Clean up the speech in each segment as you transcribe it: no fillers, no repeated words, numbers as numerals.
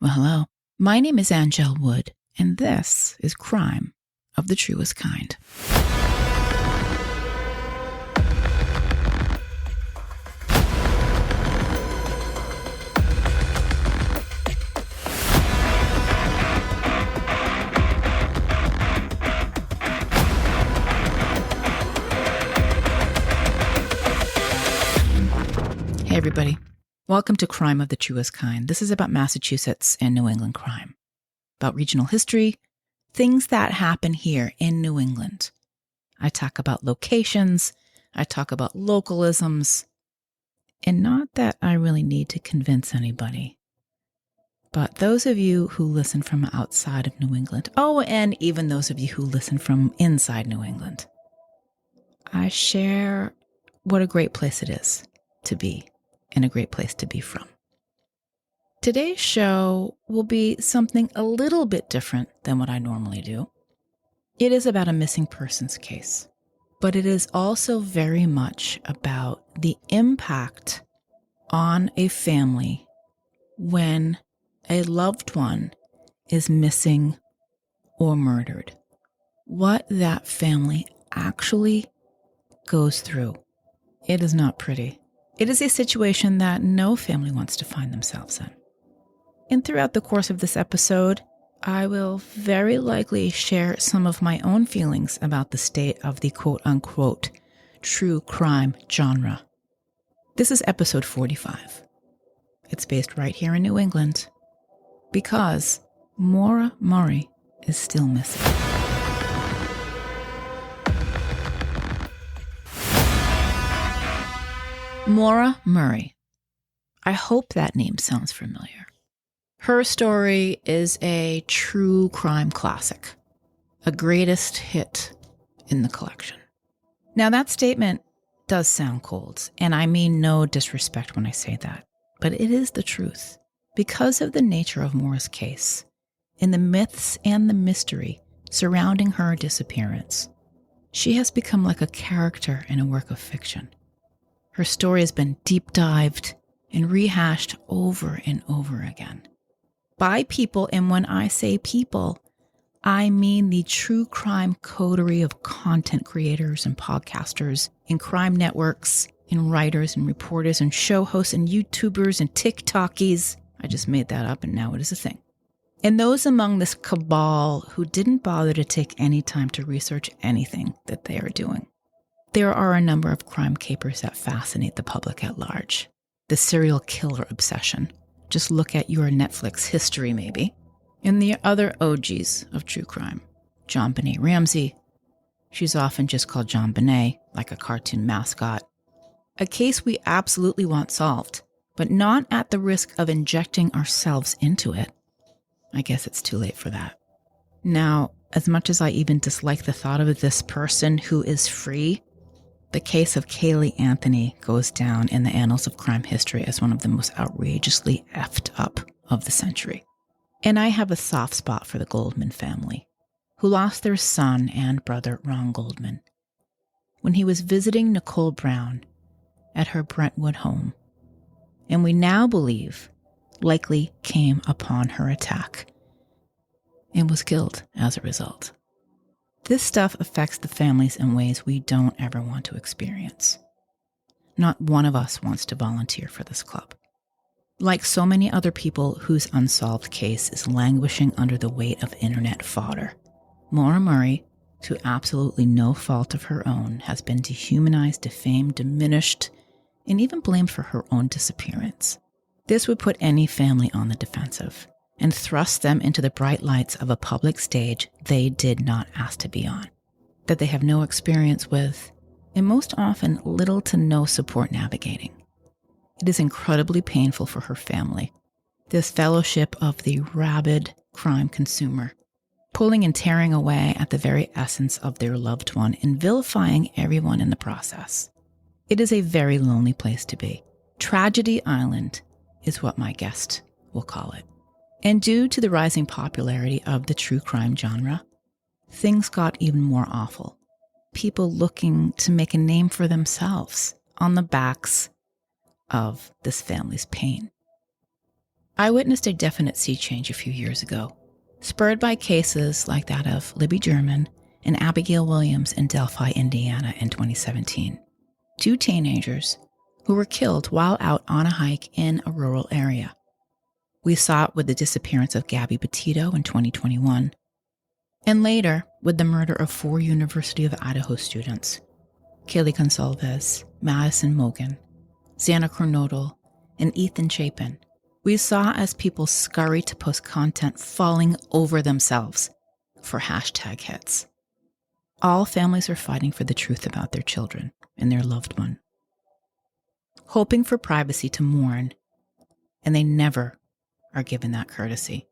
Well, hello. My name is Angel Wood, and this is Crime of the Truest Kind. Hey, everybody. Welcome to Crime of the Truest Kind. This is about Massachusetts and New England crime, about regional history, things that happen here in New England. I talk about locations, I talk about localisms, and not that I really need to convince anybody. But those of you who listen from outside of New England, and even those of you who listen from inside New England, I share what a great place it is to be and a great place to be from. Today's show will be something a little bit different than what I normally do. It is about a missing persons case, but it is also very much about the impact on a family when a loved one is missing or murdered. What that family actually goes through. It is not pretty. It is a situation that no family wants to find themselves in. And throughout the course of this episode, I will very likely share some of my own feelings about the state of the quote-unquote true crime genre. This is episode 45. It's based right here in New England because Maura Murray is still missing. Maura Murray. I hope that name sounds familiar. Her story is a true crime classic, a greatest hit in the collection. Now that statement does sound cold, and I mean no disrespect when I say that, but it is the truth. Because of the nature of Maura's case, and the myths and the mystery surrounding her disappearance, she has become like a character in a work of fiction. Her story has been deep dived and rehashed over and over again by people, and when I say people, I mean the true crime coterie of content creators and podcasters and crime networks and writers and reporters and show hosts and YouTubers and TikTokies. I just made that up and now it is a thing. And those among this cabal who didn't bother to take any time to research anything that they are doing. There are a number of crime capers that fascinate the public at large. The serial killer obsession. Just look at your Netflix history, maybe. And the other OGs of true crime. JonBenet Ramsey. She's often just called JonBenet, like a cartoon mascot. A case we absolutely want solved, but not at the risk of injecting ourselves into it. I guess it's too late for that. Now, as much as I even dislike the thought of this person who is free, the case of Caylee Anthony goes down in the annals of crime history as one of the most outrageously effed up of the century. And I have a soft spot for the Goldman family, who lost their son and brother, Ron Goldman, when he was visiting Nicole Brown at her Brentwood home, and we now believe likely came upon her attack and was killed as a result. This stuff affects the families in ways we don't ever want to experience. Not one of us wants to volunteer for this club. Like so many other people whose unsolved case is languishing under the weight of internet fodder, Maura Murray, to absolutely no fault of her own, has been dehumanized, defamed, diminished, and even blamed for her own disappearance. This would put any family on the defensive and thrust them into the bright lights of a public stage they did not ask to be on, that they have no experience with, and most often little to no support navigating. It is incredibly painful for her family, this fellowship of the rabid crime consumer, pulling and tearing away at the very essence of their loved one and vilifying everyone in the process. It is a very lonely place to be. Tragedy Island is what my guest will call it. And due to the rising popularity of the true crime genre, things got even more awful. People looking to make a name for themselves on the backs of this family's pain. I witnessed a definite sea change a few years ago, spurred by cases like that of Libby German and Abigail Williams in Delphi, Indiana in 2017. 2 teenagers who were killed while out on a hike in a rural area. We saw it with the disappearance of Gabby Petito in 2021, and later with the murder of 4 University of Idaho students, Kaylee Gonsalves, Madison Mogan, Xana Kernodle, and Ethan Chapin. We saw as people scurry to post content falling over themselves for hashtag hits. All families are fighting for the truth about their children and their loved one, hoping for privacy to mourn, and they never are given that courtesy.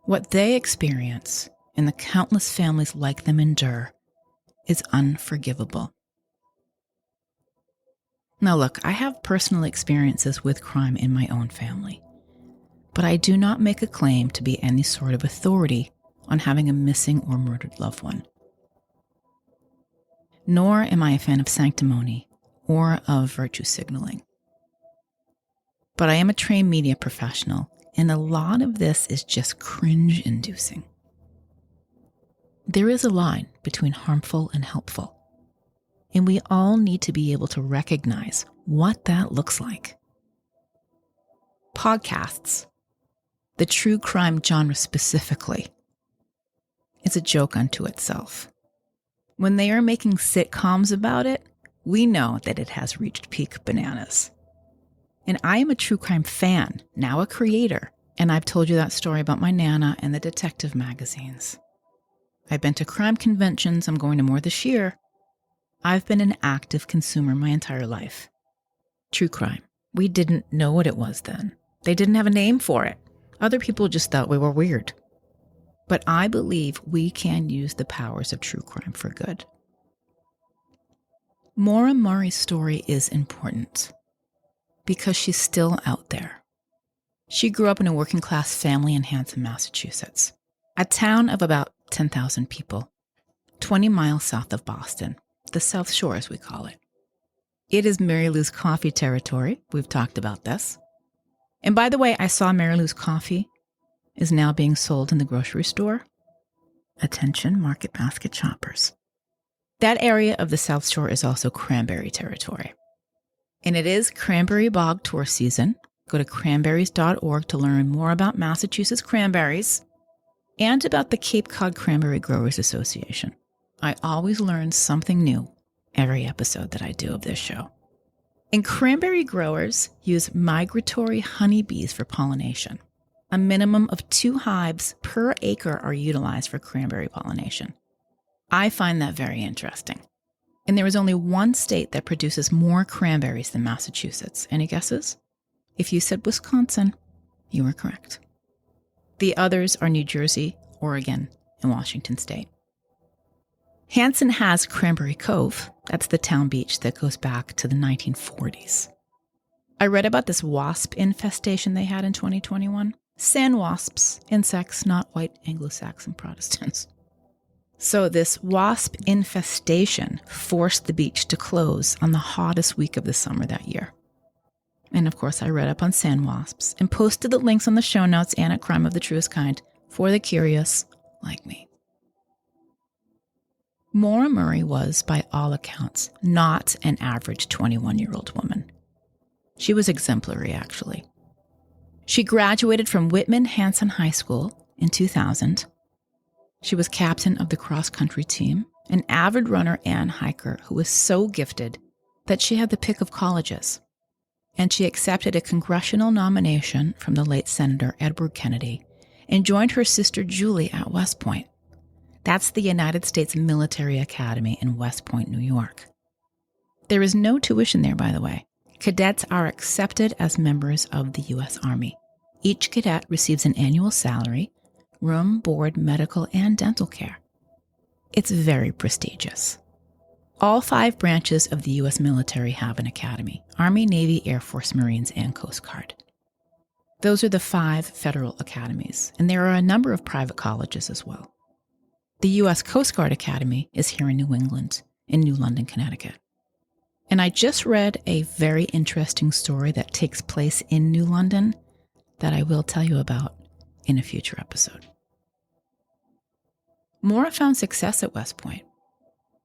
What they experience and the countless families like them endure is unforgivable. Now look, I have personal experiences with crime in my own family, but I do not make a claim to be any sort of authority on having a missing or murdered loved one. Nor am I a fan of sanctimony or of virtue signaling. But I am a trained media professional, and a lot of this is just cringe-inducing. There is a line between harmful and helpful, and we all need to be able to recognize what that looks like. Podcasts, the true crime genre specifically, is a joke unto itself. When they are making sitcoms about it, we know that it has reached peak bananas. And I am a true crime fan, now a creator, and I've told you that story about my Nana and the detective magazines. I've been to crime conventions, I'm going to more this year. I've been an active consumer my entire life. True crime. We didn't know what it was then. They didn't have a name for it. Other people just thought we were weird. But I believe we can use the powers of true crime for good. Maura Murray's story is important because she's still out there. She grew up in a working-class family in Hanson, Massachusetts, a town of about 10,000 people, 20 miles south of Boston, the South Shore as we call it. It is Mary Lou's coffee territory. We've talked about this. And by the way, I saw Mary Lou's coffee is now being sold in the grocery store. Attention, market basket shoppers. That area of the South Shore is also cranberry territory. And it is cranberry bog tour season. Go to cranberries.org to learn more about Massachusetts cranberries and about the Cape Cod Cranberry Growers Association. I always learn something new every episode that I do of this show. And cranberry growers use migratory honeybees for pollination. A minimum of 2 hives per acre are utilized for cranberry pollination. I find that very interesting. And there is only one state that produces more cranberries than Massachusetts. Any guesses? If you said Wisconsin, you were correct. The others are New Jersey, Oregon, and Washington State. Hanson has Cranberry Cove. That's the town beach that goes back to the 1940s. I read about this wasp infestation they had in 2021. Sand wasps, insects, not white Anglo-Saxon Protestants. So this wasp infestation forced the beach to close on the hottest week of the summer that year. And of course, I read up on sand wasps and posted the links on the show notes and at Crime of the Truest Kind for the curious like me. Maura Murray was, by all accounts, not an average 21-year-old woman. She was exemplary, actually. She graduated from Whitman Hanson High School in 2000. She was captain of the cross-country team, an avid runner and hiker who was so gifted that she had the pick of colleges. And she accepted a congressional nomination from the late Senator Edward Kennedy and joined her sister Julie at West Point. That's the United States Military Academy in West Point, New York. There is no tuition there, by the way. Cadets are accepted as members of the U.S. Army. Each cadet receives an annual salary, room, board, medical, and dental care. It's very prestigious. All 5 branches of the U.S. military have an academy: Army, Navy, Air Force, Marines, and Coast Guard. Those are the 5 federal academies, and there are a number of private colleges as well. The U.S. Coast Guard Academy is here in New England, in New London, Connecticut. And I just read a very interesting story that takes place in New London that I will tell you about in a future episode. Maura found success at West Point.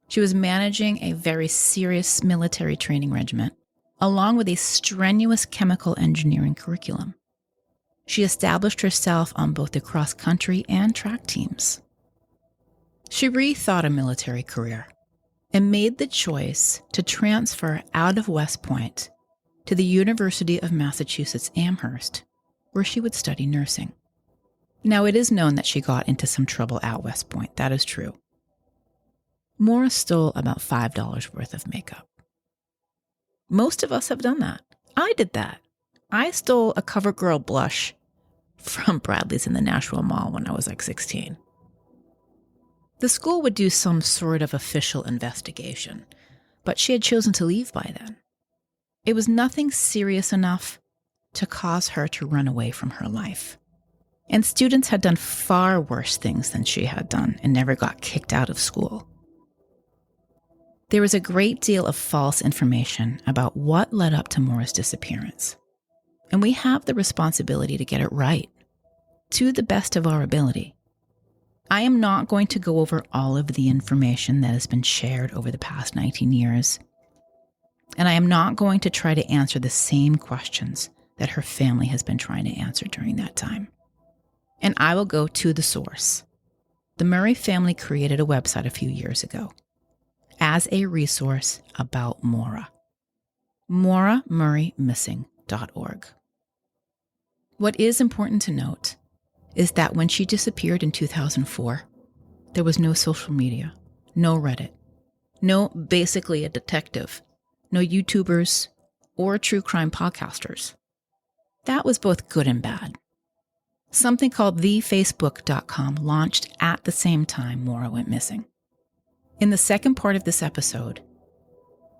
She was managing a very serious military training regiment, along with a strenuous chemical engineering curriculum. She established herself on both the cross-country and track teams. She rethought a military career and made the choice to transfer out of West Point to the University of Massachusetts Amherst, where she would study nursing. Now, it is known that she got into some trouble at West Point. That is true. Maura stole about $5 worth of makeup. Most of us have done that. I did that. I stole a CoverGirl blush from Bradley's in the Nashua Mall when I was like 16. The school would do some sort of official investigation, but she had chosen to leave by then. It was nothing serious enough to cause her to run away from her life. And students had done far worse things than she had done and never got kicked out of school. There was a great deal of false information about what led up to Maura's disappearance. And we have the responsibility to get it right, to the best of our ability. I am not going to go over all of the information that has been shared over the past 19 years. And I am not going to try to answer the same questions that her family has been trying to answer during that time. And I will go to the source. The Murray family created a website a few years ago as a resource about Maura. MauraMurrayMissing.org. What is important to note is that when she disappeared in 2004, there was no social media, no Reddit, no basically a detective, no YouTubers or true crime podcasters. That was both good and bad. Something called thefacebook.com launched at the same time Maura went missing. In the second part of this episode,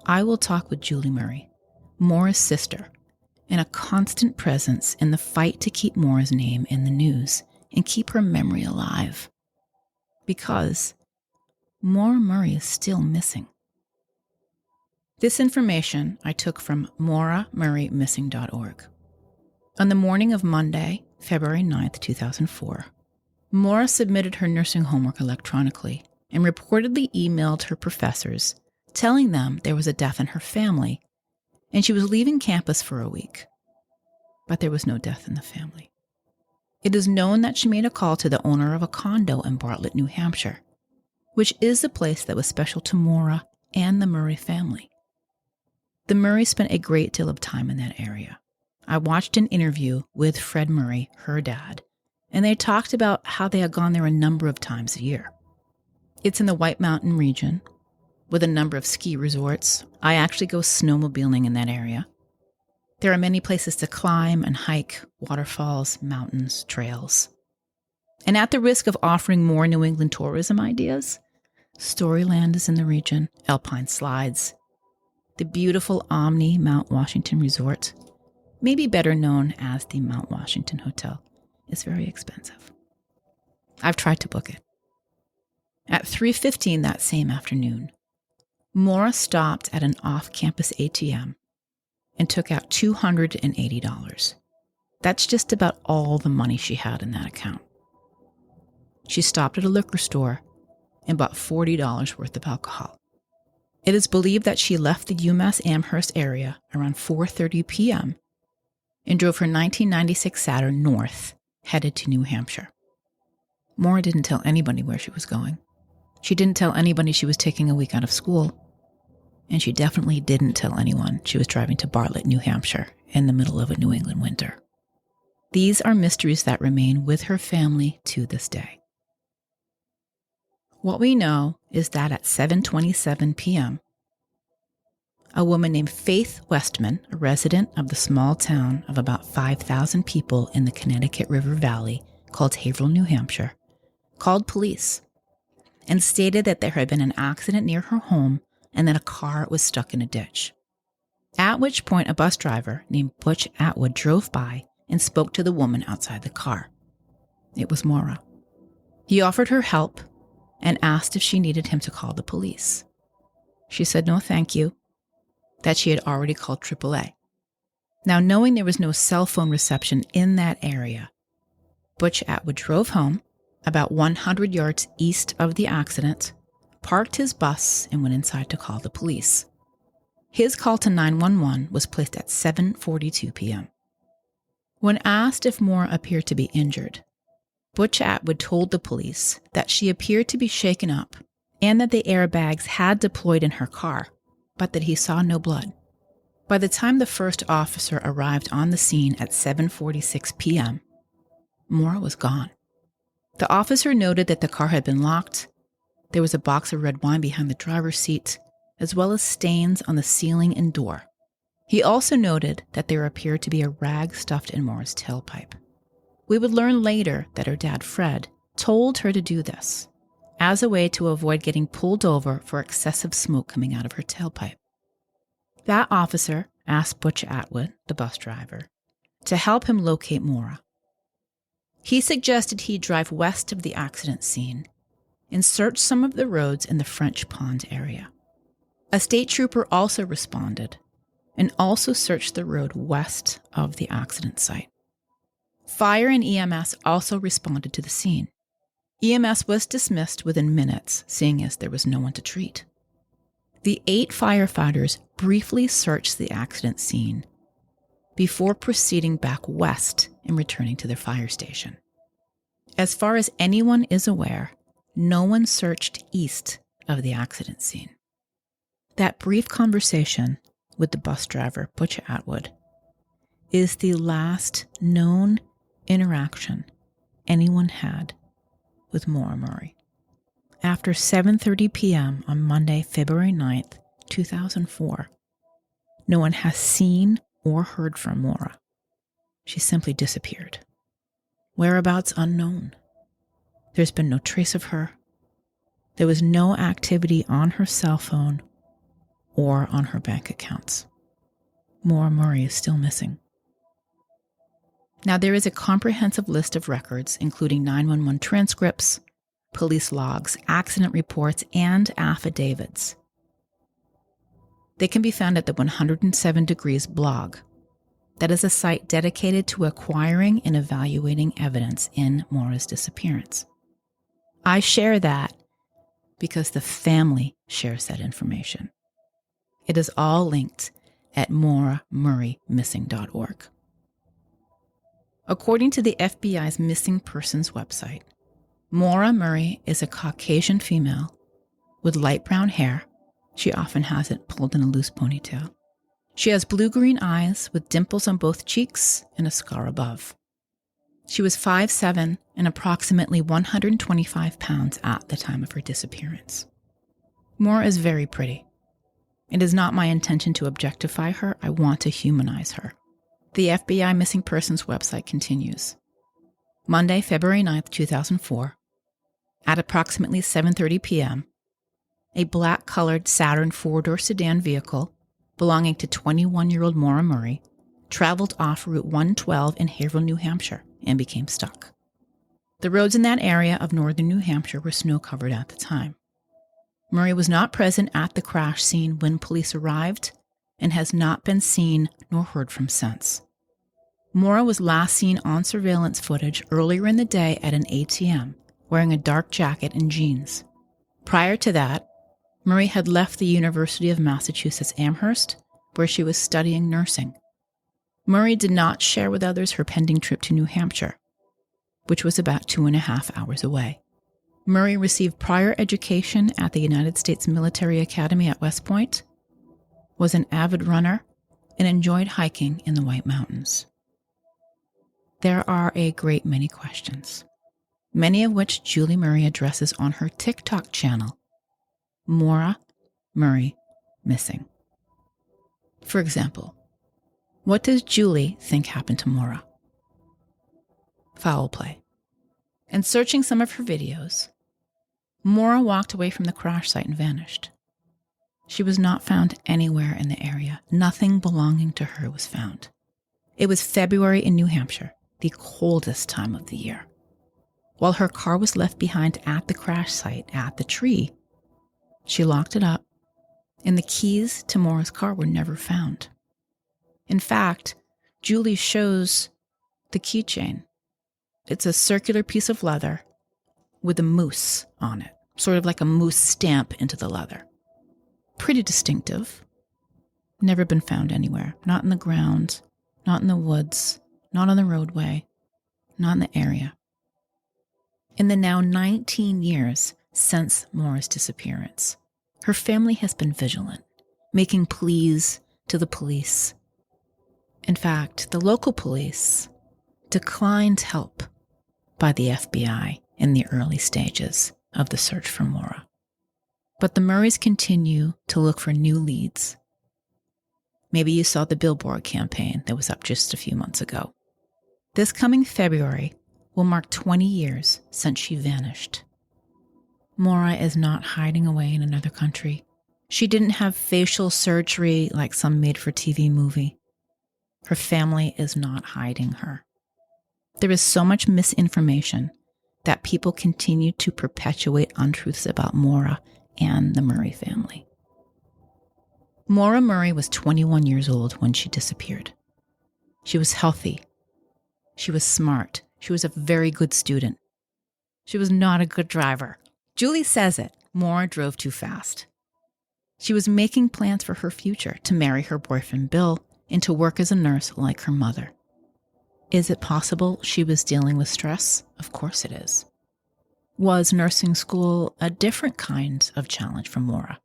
I will talk with Julie Murray, Maura's sister, and a constant presence in the fight to keep Maura's name in the news and keep her memory alive. Because Maura Murray is still missing. This information I took from MauraMurrayMissing.org. On the morning of Monday, February 9th, 2004, Maura submitted her nursing homework electronically and reportedly emailed her professors, telling them there was a death in her family and she was leaving campus for a week. But there was no death in the family. It is known that she made a call to the owner of a condo in Bartlett, New Hampshire, which is a place that was special to Maura and the Murray family. The Murrays spent a great deal of time in that area. I watched an interview with Fred Murray, her dad, and they talked about how they had gone there a number of times a year. It's in the White Mountain region, with a number of ski resorts. I actually go snowmobiling in that area. There are many places to climb and hike, waterfalls, mountains, trails. And at the risk of offering more New England tourism ideas, Storyland is in the region, Alpine Slides, the beautiful Omni Mount Washington Resort, maybe better known as the Mount Washington Hotel, is very expensive. I've tried to book it. At 3:15 that same afternoon, Maura stopped at an off-campus ATM and took out $280. That's just about all the money she had in that account. She stopped at a liquor store and bought $40 worth of alcohol. It is believed that she left the UMass Amherst area around 4:30 p.m. and drove her 1996 Saturn north, headed to New Hampshire. Maura didn't tell anybody where she was going. She didn't tell anybody she was taking a week out of school. And she definitely didn't tell anyone she was driving to Bartlett, New Hampshire, in the middle of a New England winter. These are mysteries that remain with her family to this day. What we know is that at 7:27 p.m., a woman named Faith Westman, a resident of the small town of about 5,000 people in the Connecticut River Valley called Haverhill, New Hampshire, called police and stated that there had been an accident near her home and that a car was stuck in a ditch. At which point a bus driver named Butch Atwood drove by and spoke to the woman outside the car. It was Maura. He offered her help and asked if she needed him to call the police. She said no thank you, that she had already called AAA. Now, knowing there was no cell phone reception in that area, Butch Atwood drove home about 100 yards east of the accident, parked his bus, and went inside to call the police. His call to 911 was placed at 7:42 p.m. When asked if Maura appeared to be injured, Butch Atwood told the police that she appeared to be shaken up and that the airbags had deployed in her car, but that he saw no blood. By the time the first officer arrived on the scene at 7:46 p.m., Maura was gone. The officer noted that the car had been locked. There was a box of red wine behind the driver's seat, as well as stains on the ceiling and door. He also noted that there appeared to be a rag stuffed in Maura's tailpipe. We would learn later that her dad, Fred, told her to do this as a way to avoid getting pulled over for excessive smoke coming out of her tailpipe. That officer asked Butch Atwood, the bus driver, to help him locate Maura. He suggested he drive west of the accident scene and search some of the roads in the French Pond area. A state trooper also responded and also searched the road west of the accident site. Fire and EMS also responded to the scene. EMS was dismissed within minutes, seeing as there was no one to treat. The 8 firefighters briefly searched the accident scene before proceeding back west and returning to their fire station. As far as anyone is aware, no one searched east of the accident scene. That brief conversation with the bus driver, Butch Atwood, is the last known interaction anyone had with Maura Murray. After 7:30 p.m. on Monday, February 9th, 2004, no one has seen or heard from Maura. She simply disappeared. Whereabouts unknown. There's been no trace of her. There was no activity on her cell phone or on her bank accounts. Maura Murray is still missing. Now, there is a comprehensive list of records, including 911 transcripts, police logs, accident reports, and affidavits. They can be found at the 107 Degrees blog. That is a site dedicated to acquiring and evaluating evidence in Maura's disappearance. I share that because the family shares that information. It is all linked at mauramurraymissing.org. According to the FBI's missing persons website, Maura Murray is a Caucasian female with light brown hair. She often has it pulled in a loose ponytail. She has blue-green eyes with dimples on both cheeks and a scar above. She was 5'7" and approximately 125 pounds at the time of her disappearance. Maura is very pretty. It is not my intention to objectify her. I want to humanize her. The FBI Missing Persons website continues. Monday, February 9th, 2004, at approximately 7:30 p.m., a black-colored Saturn four-door sedan vehicle belonging to 21-year-old Maura Murray traveled off Route 112 in Haverhill, New Hampshire, and became stuck. The roads in that area of northern New Hampshire were snow-covered at the time. Murray was not present at the crash scene when police arrived and has not been seen nor heard from since. Maura was last seen on surveillance footage earlier in the day at an ATM, wearing a dark jacket and jeans. Prior to that, Murray had left the University of Massachusetts Amherst, where she was studying nursing. Murray did not share with others her pending trip to New Hampshire, which was about 2.5 hours away. Murray received prior education at the United States Military Academy at West Point, was an avid runner, and enjoyed hiking in the White Mountains. There are a great many questions, many of which Julie Murray addresses on her TikTok channel, Maura Murray Missing. For example, what does Julie think happened to Maura? Foul play. In searching some of her videos, Maura walked away from the crash site and vanished. She was not found anywhere in the area. Nothing belonging to her was found. It was February in New Hampshire, the coldest time of the year. While her car was left behind at the crash site at the tree, she locked it up And the keys to Maura's car were never found. In fact, Julie shows the keychain. It's a circular piece of leather with a moose on it, sort of like a moose stamp into the leather. Pretty distinctive. Never been found anywhere. Not in the ground, not in the woods, not on the roadway, not in the area. In the now 19 years since Maura's disappearance, her family has been vigilant, making pleas to the police. In fact, the local police declined help by the FBI in the early stages of the search for Maura. But the Murrays continue to look for new leads. Maybe you saw the billboard campaign that was up just a few months ago. This coming February will mark 20 years since she vanished. Maura is not hiding away in another country. She didn't have facial surgery like some made-for-TV movie. Her family is not hiding her. There is so much misinformation that people continue to perpetuate untruths about Maura and the Murray family. Maura Murray was 21 years old when she disappeared. She was healthy. She was smart. She was a very good student. She was not a good driver. Julie says it. Maura drove too fast. She was making plans for her future, to marry her boyfriend Bill and to work as a nurse like her mother. Is it possible she was dealing with stress? Of course it is. Was nursing school a different kind of challenge for Maura?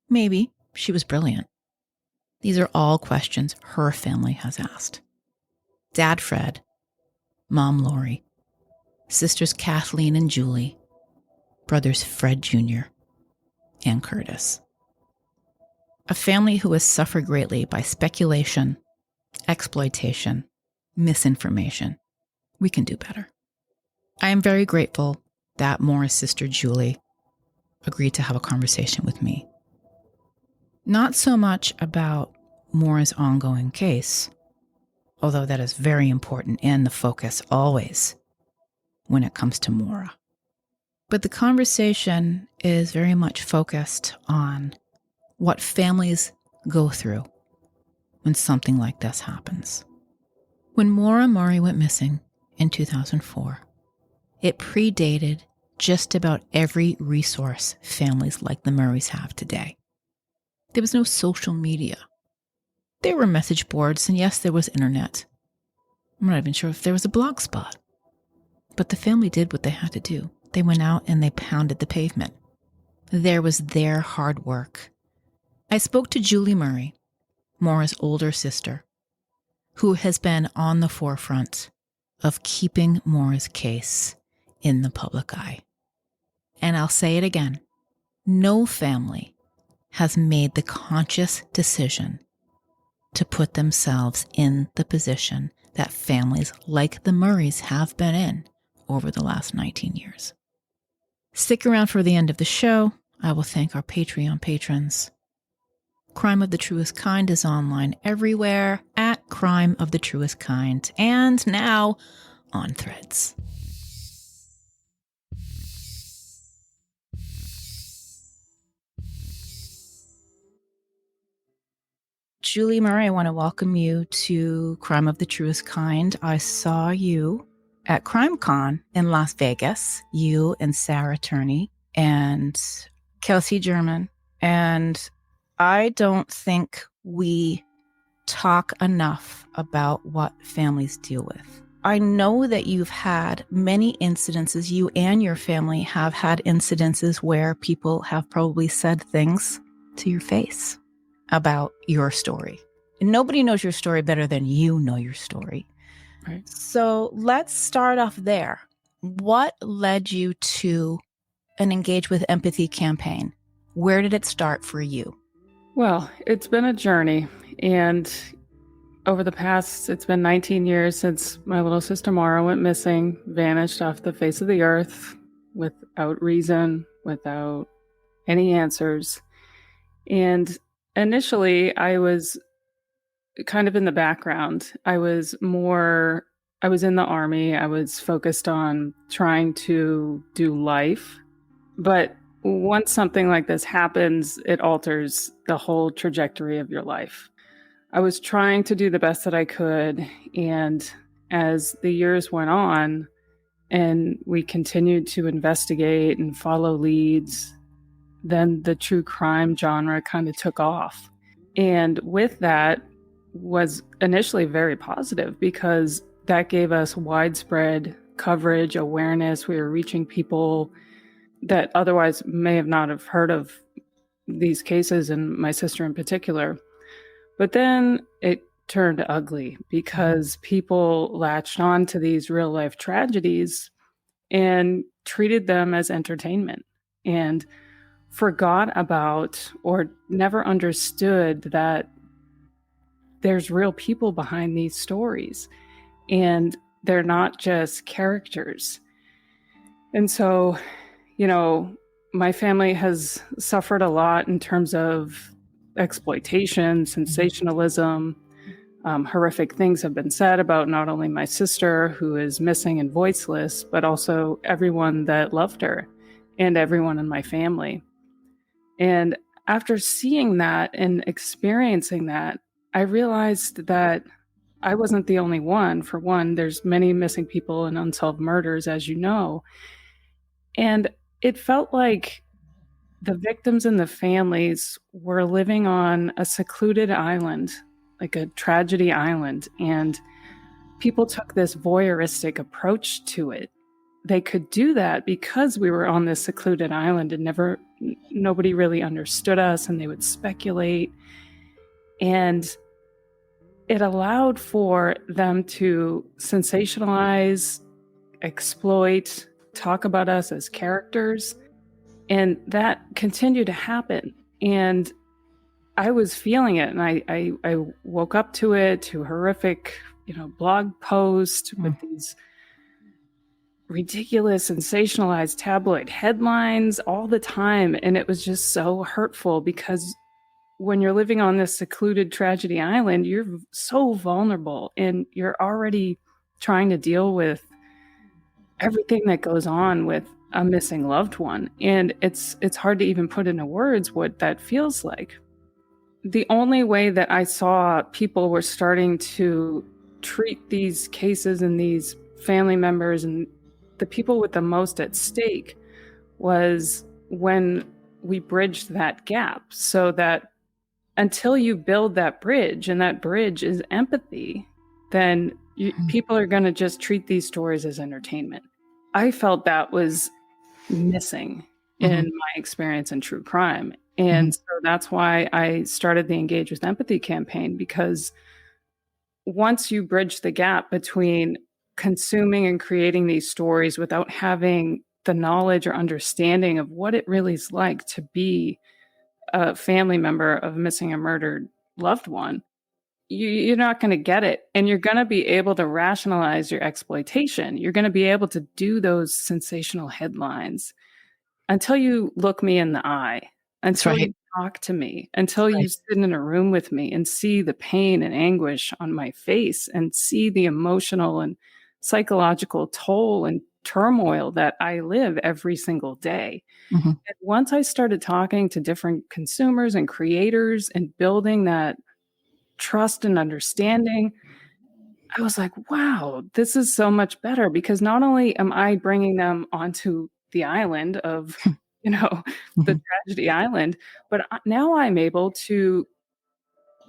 Maybe. She was brilliant. These are all questions her family has asked. Dad Fred, Mom Lori, sisters Kathleen and Julie, brothers Fred Jr. and Curtis. A family who has suffered greatly by speculation, exploitation, misinformation. We can do better. I am very grateful that Maura's sister Julie agreed to have a conversation with me. Not so much about Maura's ongoing case, although that is very important and the focus always when it comes to Maura. But the conversation is very much focused on what families go through when something like this happens. When Maura Murray went missing in 2004, it predated just about every resource families like the Murrays have today. There was no social media. There were message boards, and yes, there was internet. I'm not even sure if there was a blog spot. But the family did what they had to do. They went out and they pounded the pavement. There was their hard work. I spoke to Julie Murray, Maura's older sister, who has been on the forefront of keeping Maura's case in the public eye. And I'll say it again, no family has made the conscious decision to put themselves in the position that families like the Murrays have been in over the last 19 years. Stick around for the end of the show. I will thank our Patreon patrons. Crime of the Truest Kind is online everywhere at Crime of the Truest Kind, and now on Threads. Julie Murray, I want to welcome you to Crime of the Truest Kind. I saw you at CrimeCon in Las Vegas, you and Sarah Turney and Kelsey German. And I don't think we talk enough about what families deal with. I know that you've had many incidences, you and your family have had incidences where people have probably said things to your face about your story. And nobody knows your story better than you know your story. Right. So let's start off there. What led you to an Engage with Empathy campaign? Where did it start for you? Well, it's been a journey. And over the past, it's been 19 years since my little sister Maura went missing, vanished off the face of the earth without reason, without any answers. And initially, I was kind of in the background. I was in the Army. I was focused on trying to do life. But once something like this happens, it alters the whole trajectory of your life. I was trying to do the best that I could, and as the years went on and we continued to investigate and follow leads, then the true crime genre kind of took off. And with that was initially very positive because that gave us widespread coverage, awareness. We were reaching people that otherwise may have not have heard of these cases, and my sister in particular. But then it turned ugly because people latched on to these real life tragedies and treated them as entertainment and forgot about or never understood that there's real people behind these stories and they're not just characters. And so, my family has suffered a lot in terms of exploitation, sensationalism. Horrific things have been said about not only my sister, who is missing and voiceless, but also everyone that loved her and everyone in my family. And after seeing that and experiencing that, I realized that I wasn't the only one. For one, there's many missing people and unsolved murders, as you know. And it felt like the victims and the families were living on a secluded island, like a tragedy island, and people took this voyeuristic approach to it. They could do that because we were on this secluded island and nobody really understood us, and they would speculate. And it allowed for them to sensationalize, exploit, talk about us as characters. And that continued to happen. And I was feeling it. And I woke up to it, to horrific, blog posts with these ridiculous, sensationalized tabloid headlines all the time. And it was just so hurtful because when you're living on this secluded tragedy island, you're so vulnerable and you're already trying to deal with everything that goes on with a missing loved one. And it's hard to even put into words what that feels like. The only way that I saw people were starting to treat these cases and these family members and the people with the most at stake was when we bridged that gap, so that until you build that bridge, and that bridge is empathy, then people are going to just treat these stories as entertainment. I felt that was missing in my experience in true crime. And so that's why I started the Engage with Empathy campaign, because once you bridge the gap between consuming and creating these stories without having the knowledge or understanding of what it really is like to be a family member of a missing or murdered loved one, you're not going to get it. And you're going to be able to rationalize your exploitation. You're going to be able to do those sensational headlines until you look me in the eye, until you talk to me, until you sit in a room with me and see the pain and anguish on my face and see the emotional and psychological toll and turmoil that I live every single day. And once I started talking to different consumers and creators and building that trust and understanding, I was like, wow, this is so much better, because not only am I bringing them onto the island of, the tragedy island, but now I'm able to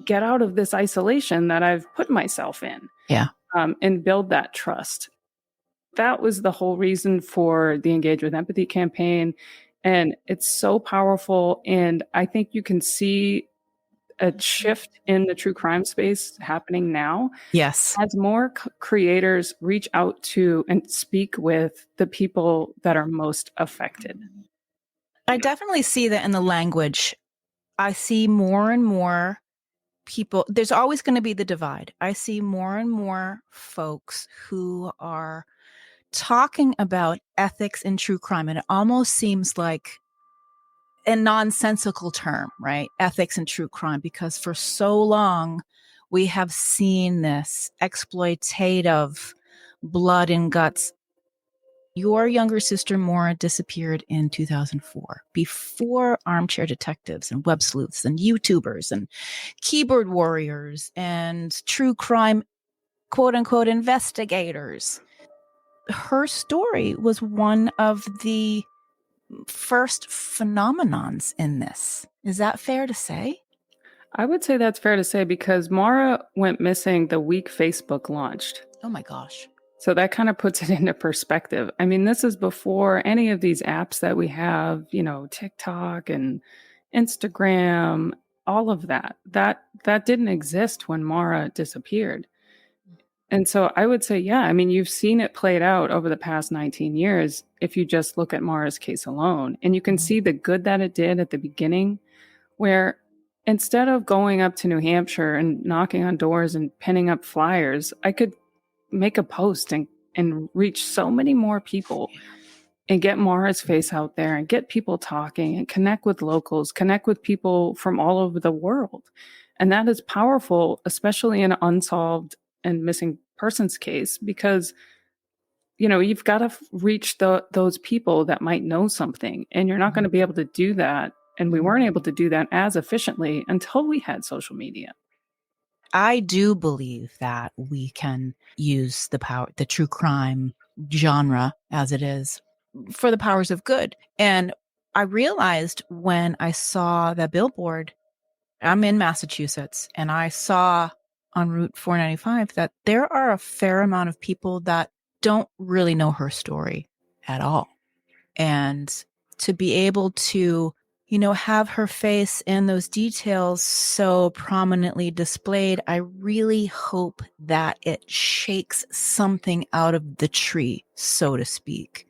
get out of this isolation that I've put myself in, and build that trust. That was the whole reason for the Engage with Empathy campaign. And it's so powerful. And I think you can see a shift in the true crime space happening now. Yes. As more creators reach out to and speak with the people that are most affected. I definitely see that in the language. I see more and more people. There's always going to be the divide. I see more and more folks who are talking about ethics in true crime. And it almost seems like a nonsensical term, right? Ethics in true crime, because for so long we have seen this exploitative blood and guts, Your younger sister Maura disappeared in 2004, before armchair detectives and web sleuths and YouTubers and keyboard warriors and true crime quote unquote investigators. Her story was one of the first phenomenons in this. Is that fair to say? I would say that's fair to say because Maura went missing the week Facebook launched. Oh my gosh. So that kind of puts it into perspective. I mean, this is before any of these apps that we have, TikTok and Instagram, all of that. That didn't exist when Maura disappeared. And so I would say, yeah, I mean, you've seen it played out over the past 19 years if you just look at Maura's case alone. And you can see the good that it did at the beginning, where instead of going up to New Hampshire and knocking on doors and pinning up flyers, I could make a post and reach so many more people and get Maura's face out there and get people talking and connect with locals, connect with people from all over the world. And that is powerful, especially in an unsolved and missing persons case, because you've got to reach those people that might know something, and you're not going to be able to do that. And we weren't able to do that as efficiently until we had social media. I do believe that we can use the true crime genre as it is for the powers of good. And I realized when I saw that billboard, I'm in Massachusetts, and I saw on Route 495 that there are a fair amount of people that don't really know her story at all. And to be able to, have her face and those details so prominently displayed, I really hope that it shakes something out of the tree, so to speak.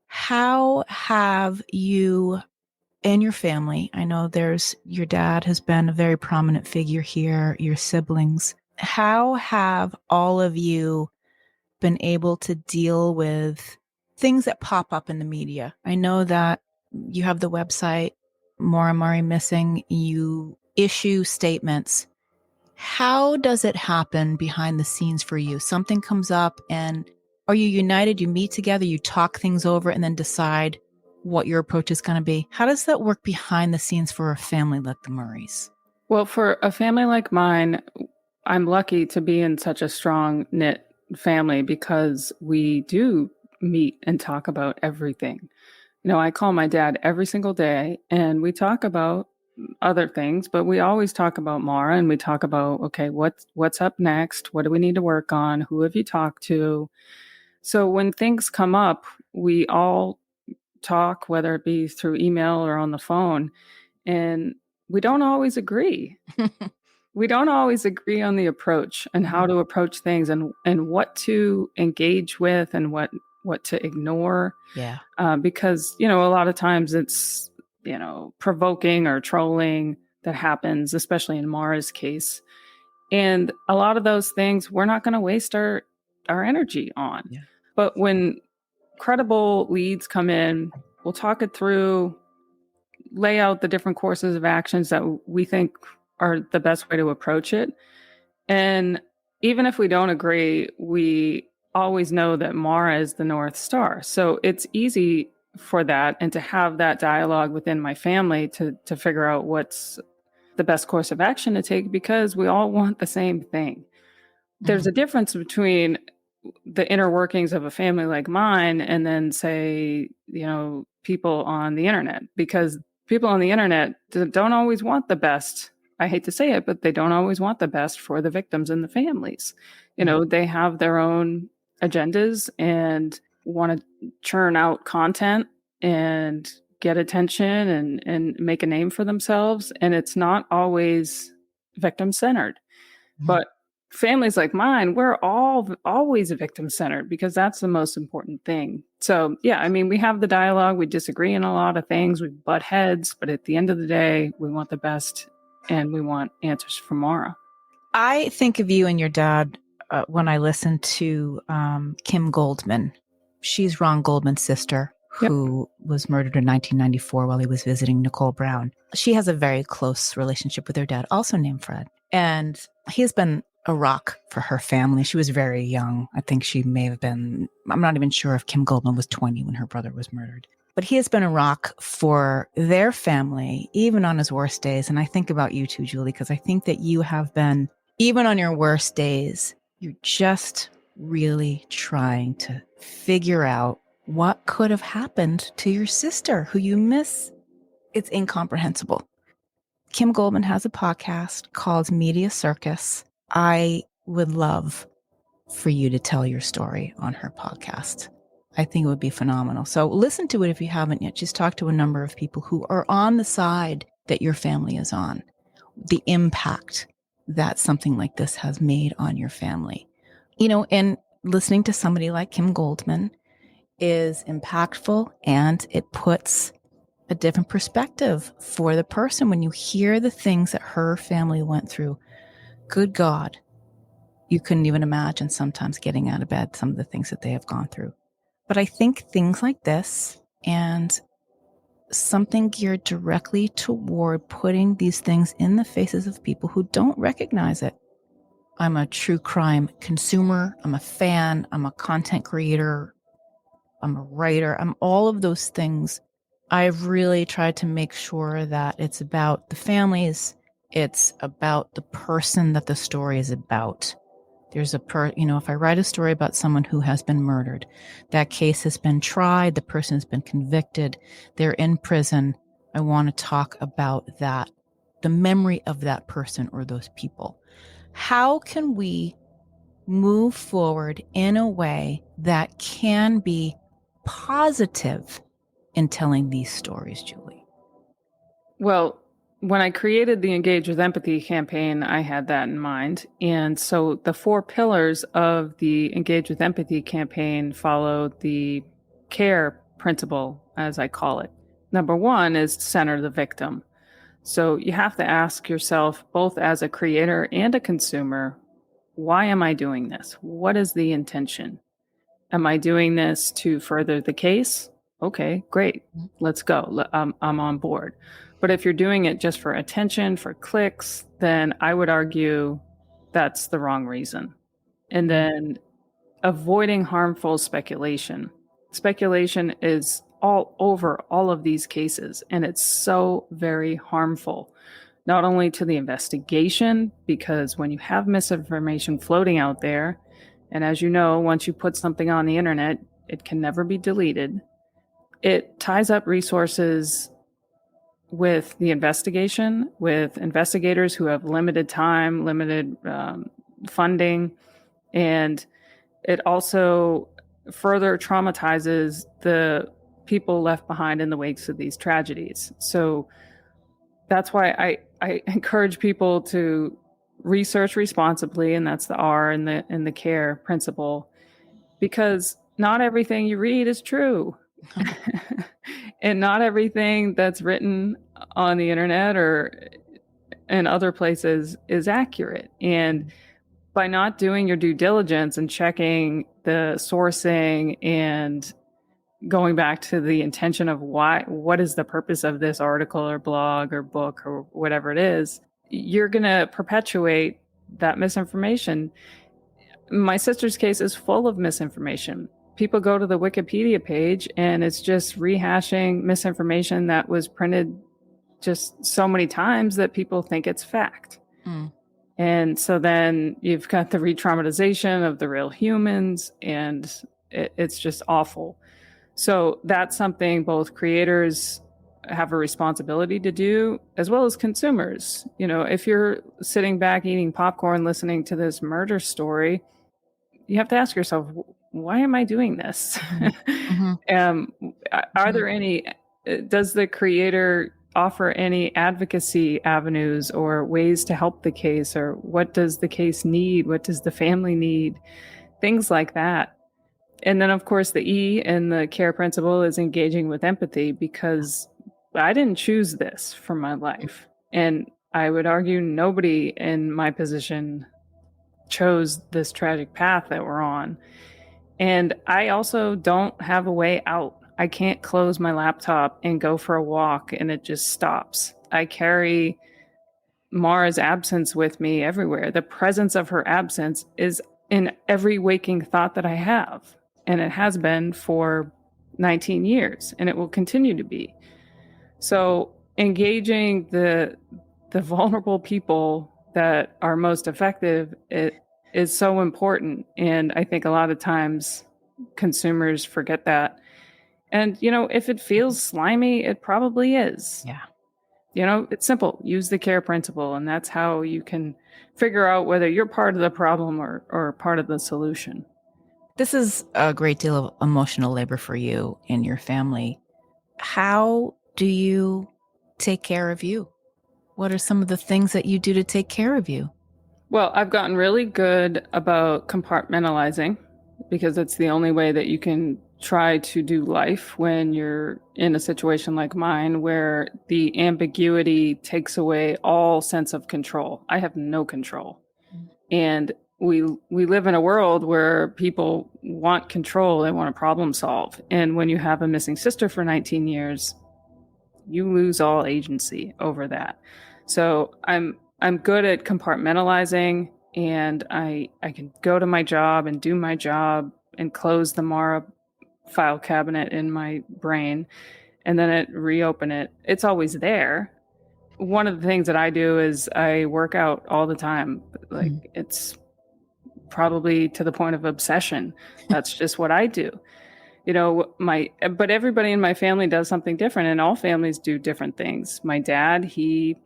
How have you and your family, I know your dad has been a very prominent figure here, your siblings. How have all of you been able to deal with things that pop up in the media? I know that you have the website, Maura Murray Missing. You issue statements. How does it happen behind the scenes for you? Something comes up, and are you united? You meet together, you talk things over, and then decide what your approach is going to be. How does that work behind the scenes for a family like the Murrays? Well, for a family like mine, I'm lucky to be in such a strong knit family because we do meet and talk about everything. I call my dad every single day and we talk about other things, but we always talk about Maura, and we talk about, okay, what's up next? What do we need to work on? Who have you talked to? So when things come up, we all talk, whether it be through email or on the phone, and we don't always agree. We don't always agree on the approach and how to approach things and what to engage with and what to ignore. Yeah. Because, a lot of times it's, provoking or trolling that happens, especially in Maura's case. And a lot of those things we're not going to waste our energy on. Yeah. But when credible leads come in, we'll talk it through, lay out the different courses of actions that we think are the best way to approach it. And even if we don't agree, we always know that Maura is the North Star. So it's easy for that and to have that dialogue within my family to figure out what's the best course of action to take, because we all want the same thing. There's a difference between the inner workings of a family like mine and then, say, people on the internet, because people on the internet don't always want the best. I hate to say it, but they don't always want the best for the victims and the families. They have their own agendas and want to churn out content and get attention and make a name for themselves. And it's not always victim centered. But families like mine, we're always victim centered because that's the most important thing. So, yeah, I mean, we have the dialogue. We disagree on a lot of things. We butt heads. But at the end of the day, we want the best and we want answers from Maura. I think of you and your dad when I listen to Kim Goldman. She's Ron Goldman's sister, who was murdered in 1994 while he was visiting Nicole Brown. She has a very close relationship with her dad, also named Fred. And he has been a rock for her family. She was very young. I think she may have been, I'm not even sure if Kim Goldman was 20 when her brother was murdered. But he has been a rock for their family, even on his worst days. And I think about you too, Julie, because I think that you have been, even on your worst days, you're just really trying to figure out what could have happened to your sister who you miss. It's incomprehensible. Kim Goldman has a podcast called Media Circus. I would love for you to tell your story on her podcast. I think it would be phenomenal. So listen to it if you haven't yet. Just talk to a number of people who are on the side that your family is on, the impact that something like this has made on your family. You know, and listening to somebody like Kim Goldman is impactful, and it puts a different perspective for the person when you hear the things that her family went through. Good God, you couldn't even imagine sometimes getting out of bed, some of the things that they have gone through. But I think things like this and something geared directly toward putting these things in the faces of people who don't recognize it. I'm a true crime consumer. I'm a fan. I'm a content creator. I'm a writer. I'm all of those things. I've really tried to make sure that it's about the families. It's about the person that the story is about. There's if I write a story about someone who has been murdered, that case has been tried, the person has been convicted, they're in prison. I want to talk about that, the memory of that person or those people. How can we move forward in a way that can be positive in telling these stories, Julie? Well, when I created the Engage with Empathy campaign, I had that in mind. And so the 4 pillars of the Engage with Empathy campaign follow the CARE principle, as I call it. Number 1 is center the victim. So you have to ask yourself, both as a creator and a consumer, why am I doing this? What is the intention? Am I doing this to further the case? Okay, great. Let's go. I'm on board. But if you're doing it just for attention, for clicks, then I would argue that's the wrong reason. And then avoiding harmful speculation. Speculation is all over all of these cases, and it's so very harmful, not only to the investigation, because when you have misinformation floating out there, and as you know, once you put something on the internet, it can never be deleted. It ties up resources with the investigation, with investigators who have limited time, limited funding, and it also further traumatizes the people left behind in the wakes of these tragedies. So that's why I encourage people to research responsibly, and that's the R in the CARE principle, because not everything you read is true. And not everything that's written on the internet or in other places is accurate. And by not doing your due diligence and checking the sourcing and going back to the intention of what is the purpose of this article or blog or book or whatever it is, you're going to perpetuate that misinformation. My sister's case is full of misinformation. People go to the Wikipedia page and it's just rehashing misinformation that was printed just so many times that people think it's fact. And so then you've got the re-traumatization of the real humans, and it's just awful. So that's something both creators have a responsibility to do, as well as consumers. You know, if you're sitting back eating popcorn, listening to this murder story, you have to ask yourself, why am I doing this? Are there any, does the creator offer any advocacy avenues or ways to help the case, or what does the case need? What does the family need? Things like that. And then, of course, the E in the CARE principle is engaging with empathy, because I didn't choose this for my life. And I would argue nobody in my position chose this tragic path that we're on. And I also don't have a way out. I can't close my laptop and go for a walk and it just stops. I carry Maura's absence with me everywhere. The presence of her absence is in every waking thought that I have. And it has been for 19 years, and it will continue to be. So engaging the vulnerable people that are most effective, it is so important. And I think a lot of times consumers forget that. And, if it feels slimy, it probably is. Yeah. It's simple. Use the care principle. And that's how you can figure out whether you're part of the problem or part of the solution. This is a great deal of emotional labor for you and your family. How do you take care of you? What are some of the things that you do to take care of you? Well, I've gotten really good about compartmentalizing, because it's the only way that you can try to do life when you're in a situation like mine, where the ambiguity takes away all sense of control. I have no control. And we live in a world where people want control, they want to problem solve. And when you have a missing sister for 19 years, you lose all agency over that. So I'm good at compartmentalizing, and I can go to my job and do my job and close the Maura file cabinet in my brain, and then reopen it. It's always there. One of the things that I do is I work out all the time. Like it's probably to the point of obsession. That's just what I do. But everybody in my family does something different, and all families do different things. My dad, he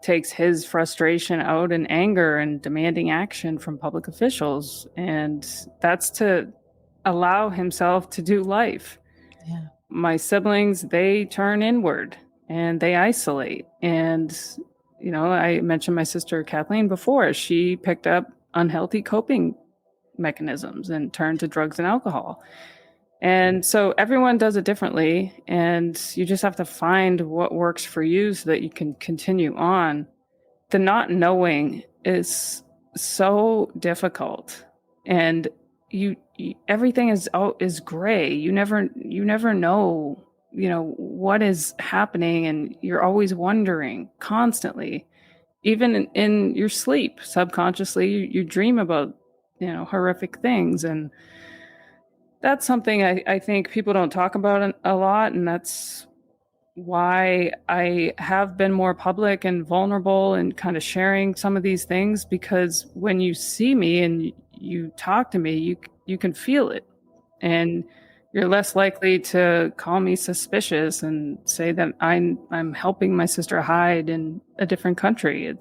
takes his frustration out in anger and demanding action from public officials. And that's to allow himself to do life. Yeah. My siblings, they turn inward and they isolate. And, I mentioned my sister Kathleen before. She picked up unhealthy coping mechanisms and turned to drugs and alcohol. And so everyone does it differently, and you just have to find what works for you so that you can continue on. The not knowing is so difficult, and everything is gray. You never know, what is happening, and you're always wondering constantly. Even in your sleep, subconsciously, you dream about, horrific things. And that's something I think people don't talk about a lot, and that's why I have been more public and vulnerable and kind of sharing some of these things, because when you see me and you talk to me, you can feel it, and you're less likely to call me suspicious and say that I'm helping my sister hide in a different country.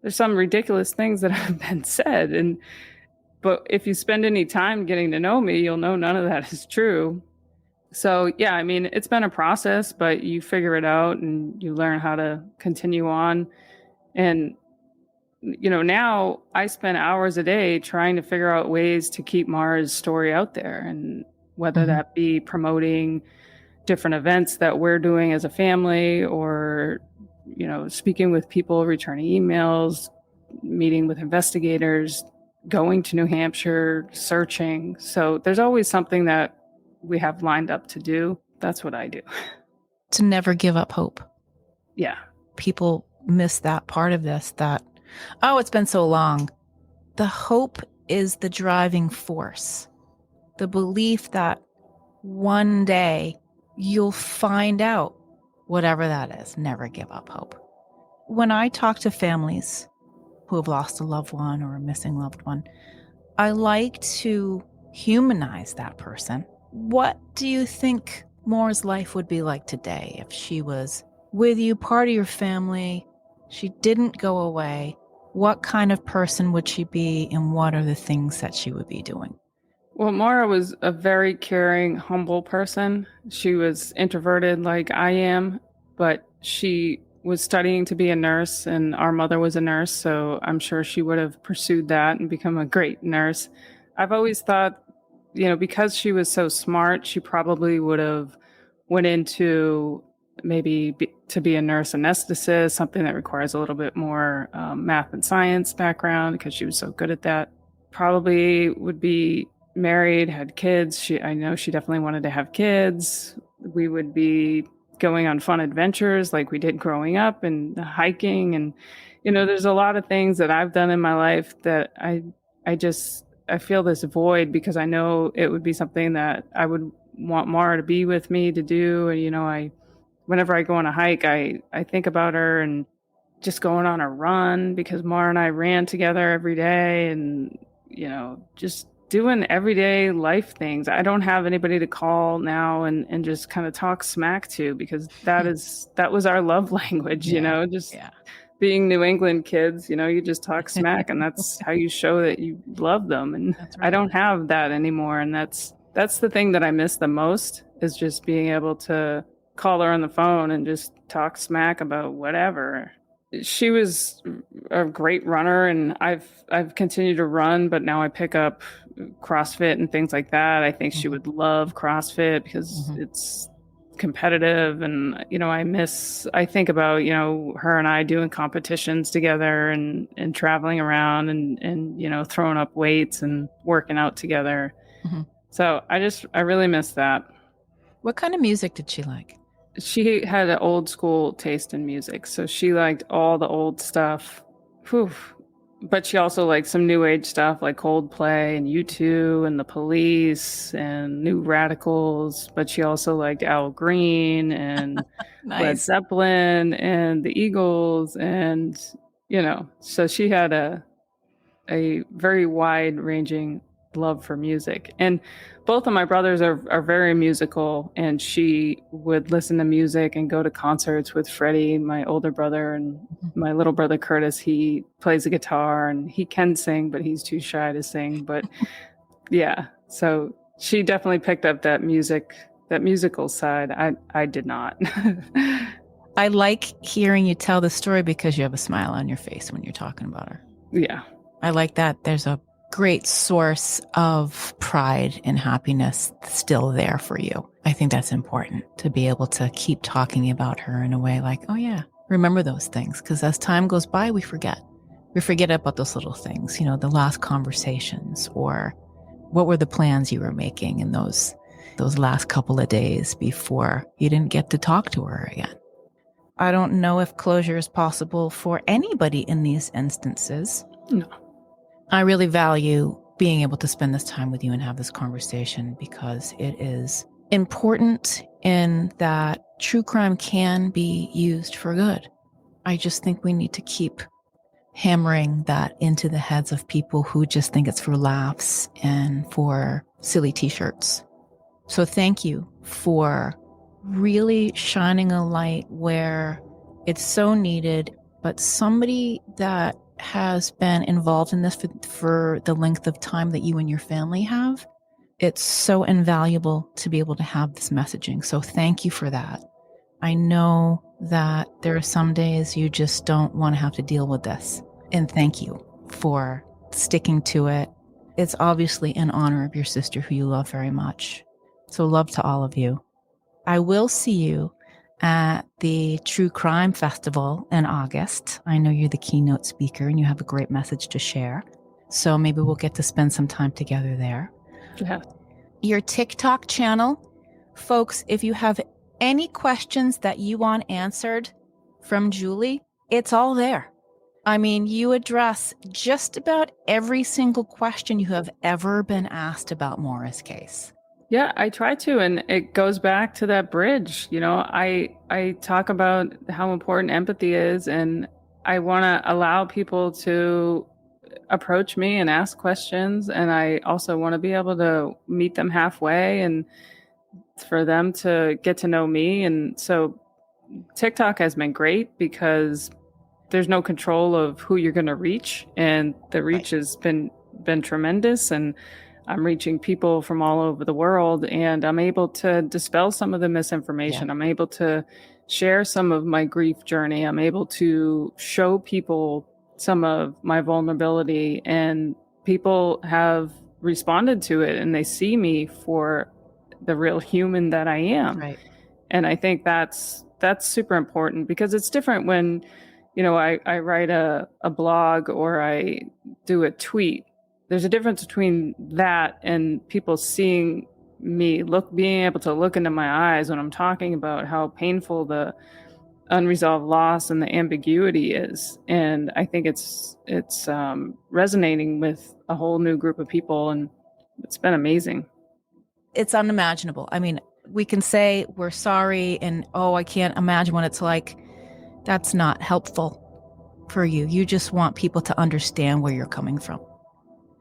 There's some ridiculous things that have been said, but if you spend any time getting to know me, you'll know none of that is true. So, yeah, I mean, it's been a process, but you figure it out and you learn how to continue on. And, now I spend hours a day trying to figure out ways to keep Maura's story out there, and whether that be promoting different events that we're doing as a family, or, speaking with people, returning emails, meeting with investigators, going to New Hampshire, searching. So there's always something that we have lined up to do. That's what I do. To never give up hope. Yeah. People miss that part of this, that, it's been so long. The hope is the driving force. The belief that one day you'll find out whatever that is. Never give up hope. When I talk to families who have lost a loved one or a missing loved one, I like to humanize that person. What do you think Maura's life would be like today if she was with you, part of your family, she didn't go away? What kind of person would she be, and what are the things that she would be doing? Well, Maura was a very caring, humble person. She was introverted like I am, but she was studying to be a nurse, and our mother was a nurse, so I'm sure she would have pursued that and become a great nurse. I've always thought, because she was so smart, she probably would have went into to be a nurse anesthetist, something that requires a little bit more math and science background, because she was so good at that. Probably would be married, had kids. I know she definitely wanted to have kids. We would be going on fun adventures like we did growing up, and hiking, and There's a lot of things that I've done in my life that I feel this void, because I know it would be something that I would want Mara to be with me to do. And, whenever I go on a hike, I think about her, and just going on a run, because Mara and I ran together every day, and, just doing everyday life things. I don't have anybody to call now and just kind of talk smack to, because that was our love language, just being New England kids, you just talk smack, and that's how you show that you love them. And That's right. I don't have that anymore. And that's the thing that I miss the most, is just being able to call her on the phone and just talk smack about whatever. She was a great runner, and I've continued to run, but now I pick up CrossFit and things like that. I think she would love CrossFit, because it's competitive. And, I think about, her and I doing competitions together, and traveling around, and throwing up weights and working out together. So I really miss that. What kind of music did she like? She had an old school taste in music, so she liked all the old stuff. Whew. But she also liked some new age stuff like Coldplay and U2 and the Police and New Radicals. But she also liked Al Green and Nice. Led Zeppelin and the Eagles. And, so she had a very wide ranging love for music. And both of my brothers are very musical, and she would listen to music and go to concerts with Freddie, my older brother, and my little brother Curtis. He plays the guitar, and he can sing, but he's too shy to sing. But yeah, so she definitely picked up that musical side. I did not. I like hearing you tell the story, because you have a smile on your face when you're talking about her. Yeah. I like that. There's a great source of pride and happiness still there for you. I think that's important, to be able to keep talking about her in a way like, oh yeah, remember those things. Because as time goes by, we forget. We forget about those little things, the last conversations, or what were the plans you were making in those last couple of days before you didn't get to talk to her again. I don't know if closure is possible for anybody in these instances. No. I really value being able to spend this time with you and have this conversation, because it is important in that true crime can be used for good. I just think we need to keep hammering that into the heads of people who just think it's for laughs and for silly t-shirts. So thank you for really shining a light where it's so needed, but somebody that has been involved in this for the length of time that you and your family have, it's so invaluable to be able to have this messaging. So thank you for that. I know that there are some days you just don't want to have to deal with this. And thank you for sticking to it. It's obviously in honor of your sister, who you love very much. So love to all of you. I will see you at the True Crime Festival in August. I know you're the keynote speaker and you have a great message to share. So maybe we'll get to spend some time together there. Yeah. Your TikTok channel, folks, if you have any questions that you want answered from Julie, it's all there. I mean, you address just about every single question you have ever been asked about Maura's case. Yeah, I try to, and it goes back to that bridge. I talk about how important empathy is, and I want to allow people to approach me and ask questions, and I also want to be able to meet them halfway, and for them to get to know me. And so TikTok has been great, because there's no control of who you're going to reach, and the reach has been tremendous, and I'm reaching people from all over the world, and I'm able to dispel some of the misinformation. Yeah. I'm able to share some of my grief journey. I'm able to show people some of my vulnerability, and people have responded to it, and they see me for the real human that I am. Right. And I think that's super important, because it's different when, I write a blog or I do a tweet. There's a difference between that and people seeing me, being able to look into my eyes when I'm talking about how painful the unresolved loss and the ambiguity is. And I think it's resonating with a whole new group of people, and it's been amazing. It's unimaginable. I mean, we can say we're sorry and, oh, I can't imagine what it's like. That's not helpful for you. You just want people to understand where you're coming from.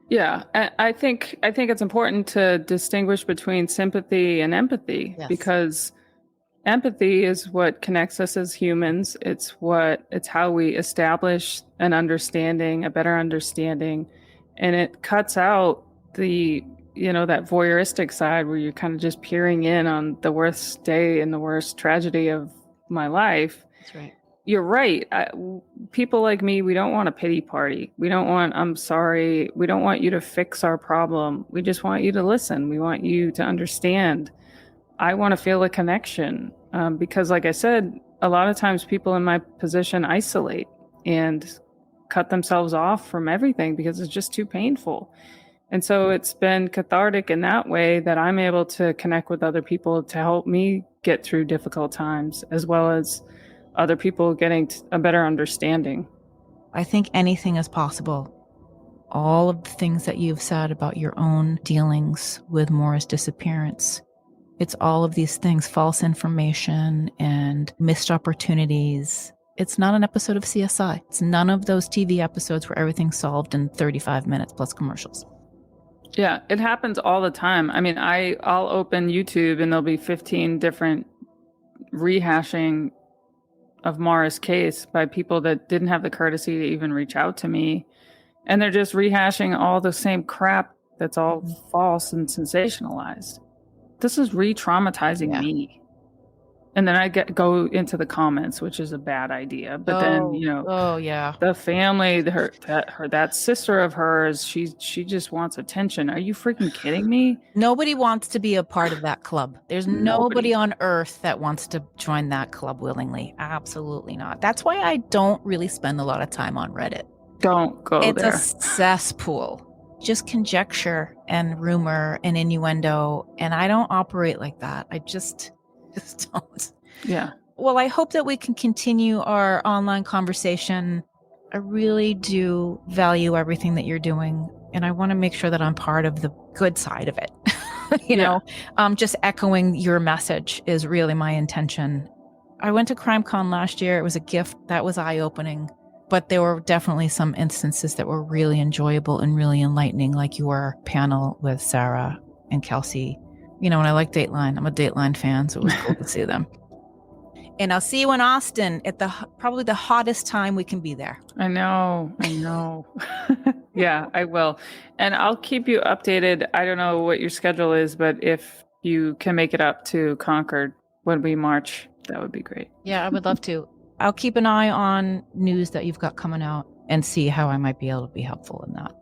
Yeah, I think it's important to distinguish between sympathy and empathy, Yes. because empathy is what connects us as humans. It's how we establish an understanding, a better understanding, and it cuts out the, that voyeuristic side where you're kind of just peering in on the worst day and the worst tragedy of my life. That's right. You're right. People like me, we don't want a pity party. We don't want, I'm sorry. We don't want you to fix our problem. We just want you to listen. We want you to understand. I want to feel a connection, because, like I said, a lot of times people in my position isolate and cut themselves off from everything because it's just too painful. And so it's been cathartic in that way that I'm able to connect with other people to help me get through difficult times, as well as other people getting a better understanding. I think anything is possible. All of the things that you've said about your own dealings with Maura's disappearance, it's all of these things, false information and missed opportunities. It's not an episode of CSI. It's none of those TV episodes where everything's solved in 35 minutes plus commercials. Yeah, it happens all the time. I mean, I'll open YouTube and there'll be 15 different rehashing of Maura's case by people that didn't have the courtesy to even reach out to me. And they're just rehashing all the same crap that's all false and sensationalized. This is re-traumatizing me. And then I go into the comments, which is a bad idea. But then, the family, that sister of hers, she just wants attention. Are you freaking kidding me? Nobody wants to be a part of that club. There's nobody on earth that wants to join that club willingly. Absolutely not. That's why I don't really spend a lot of time on Reddit. Don't go there. It's a cesspool. Just conjecture and rumor and innuendo. And I don't operate like that. I just don't. Yeah. Well, I hope that we can continue our online conversation. I really do value everything that you're doing. And I want to make sure that I'm part of the good side of it. Just echoing your message is really my intention. I went to CrimeCon last year. It was a gift that was eye-opening. But there were definitely some instances that were really enjoyable and really enlightening, like your panel with Sarah and Kelsey. And I like Dateline. I'm a Dateline fan, so it was cool to see them. And I'll see you in Austin at probably the hottest time we can be there. I know. Yeah, I will. And I'll keep you updated. I don't know what your schedule is, but if you can make it up to Concord when we march, that would be great. Yeah, I would love to. I'll keep an eye on news that you've got coming out and see how I might be able to be helpful in that.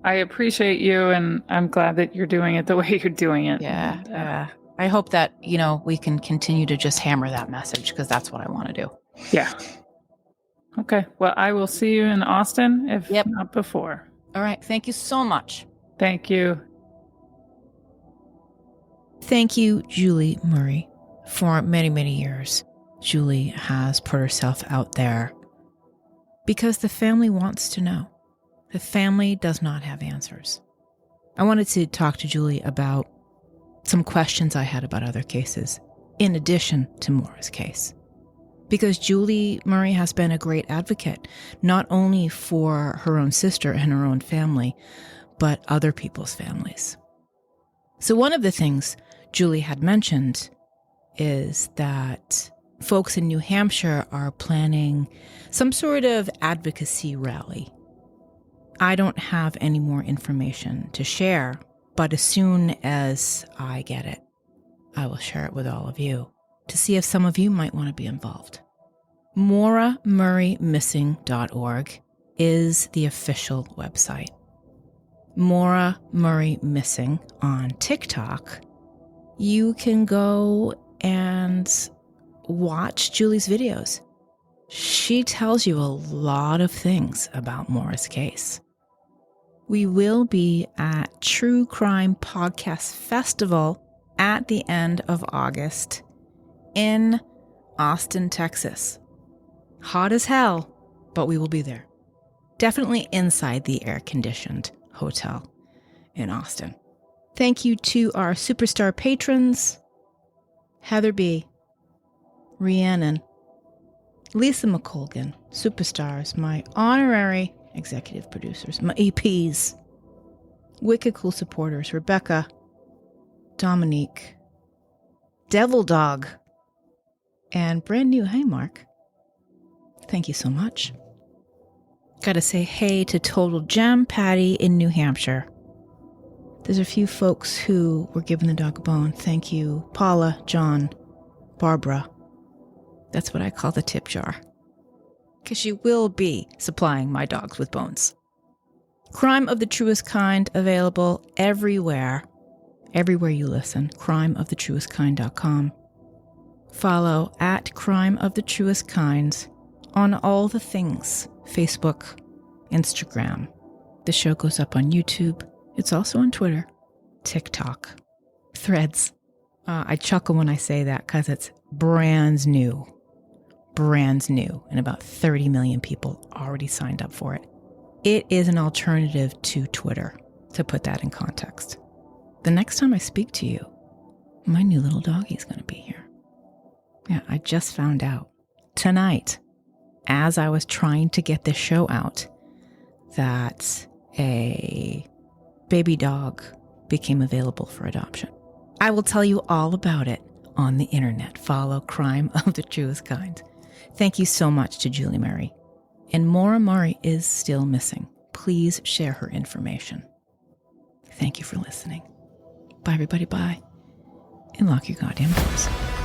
I appreciate you, and I'm glad that you're doing it the way you're doing it. Yeah. I hope that, we can continue to just hammer that message, because that's what I want to do. Yeah. Okay. Well, I will see you in Austin, if not before. All right. Thank you so much. Thank you. Thank you, Julie Murray. For many, many years, Julie has put herself out there because the family wants to know. The family does not have answers. I wanted to talk to Julie about some questions I had about other cases, in addition to Maura's case. Because Julie Murray has been a great advocate, not only for her own sister and her own family, but other people's families. So one of the things Julie had mentioned is that folks in New Hampshire are planning some sort of advocacy rally. I don't have any more information to share, but as soon as I get it, I will share it with all of you to see if some of you might want to be involved. MauraMurrayMissing.org is the official website. Maura Murray Missing on TikTok. You can go and watch Julie's videos. She tells you a lot of things about Maura's case. We will be at True Crime Podcast Festival at the end of August in Austin, Texas. Hot as hell, but we will be there. Definitely inside the air-conditioned hotel in Austin. Thank you to our superstar patrons, Heather B., Rhiannon, Lisa McColgan, superstars, my honorary executive producers, my EPs, wicked cool supporters, Rebecca, Dominique, Devil Dog, and brand new, hey Mark. Thank you so much. Gotta say hey to Total Gem Patty in New Hampshire. There's a few folks who were giving the dog a bone. Thank you, Paula, John, Barbara. That's what I call the tip jar. Because she will be supplying my dogs with bones. Crime of the Truest Kind available everywhere. Everywhere you listen. crimeofthetruestkind.com. Follow at Crime of the Truest Kinds on all the things. Facebook, Instagram. The show goes up on YouTube. It's also on Twitter, TikTok, Threads. I chuckle when I say that because it's brand new. Brand new. And about 30 million people already signed up for it. It is an alternative to Twitter, to put that in context. The next time I speak to you, my new little doggy is going to be here. Yeah, I just found out tonight, as I was trying to get this show out, that a baby dog became available for adoption. I will tell you all about it on the internet. Follow Crime of the Truest Kind. Thank you so much to Julie Murray. And Maura Murray is still missing. Please share her information. Thank you for listening. Bye, everybody. Bye. And lock your goddamn doors.